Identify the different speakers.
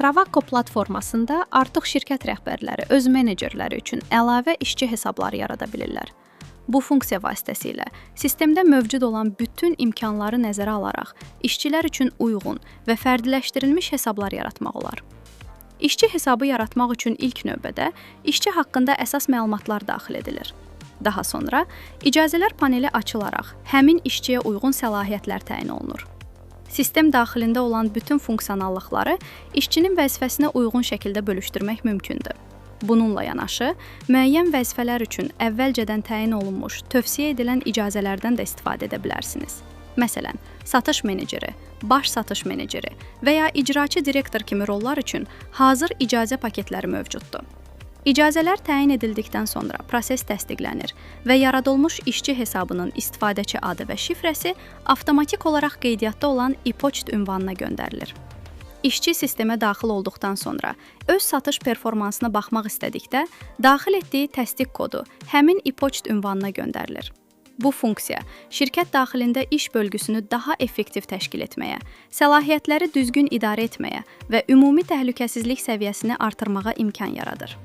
Speaker 1: Travaqo platformasında artıq şirkət rəhbərləri öz menecerləri üçün əlavə işçi hesabları yarada bilirlər. Bu funksiya vasitəsilə sistemdə mövcud olan bütün imkanları nəzərə alaraq işçilər üçün uyğun və fərdiləşdirilmiş hesablar yaratmaq olar. İşçi hesabı yaratmaq üçün ilk növbədə işçi haqqında əsas məlumatlar daxil edilir. Daha sonra icazələr paneli açılaraq həmin işçiyə uyğun səlahiyyətlər təyin olunur. Sistem daxilində olan bütün funksionallıqları işçinin vəzifəsinə uyğun şəkildə bölüşdürmək mümkündür. Bununla yanaşı, müəyyən vəzifələr üçün əvvəlcədən təyin olunmuş, tövsiyə edilən icazələrdən də istifadə edə bilərsiniz. Məsələn, satış meneceri, baş satış meneceri və ya icraçı direktor kimi rollar üçün hazır icazə paketləri mövcuddur. İcazələr təyin edildikdən sonra proses təsdiqlənir və yaradılmış işçi hesabının istifadəçi adı və şifrəsi avtomatik olaraq qeydiyyatda olan e-poçt ünvanına göndərilir. İşçi sistemə daxil olduqdan sonra öz satış performansına baxmaq istədikdə, daxil etdiyi təsdiq kodu həmin e-poçt ünvanına göndərilir. Bu funksiya şirkət daxilində iş bölgüsünü daha effektiv təşkil etməyə, səlahiyyətləri düzgün idarə etməyə və ümumi təhlükəsizlik səviyyəsini artırmağa imkan yaradır.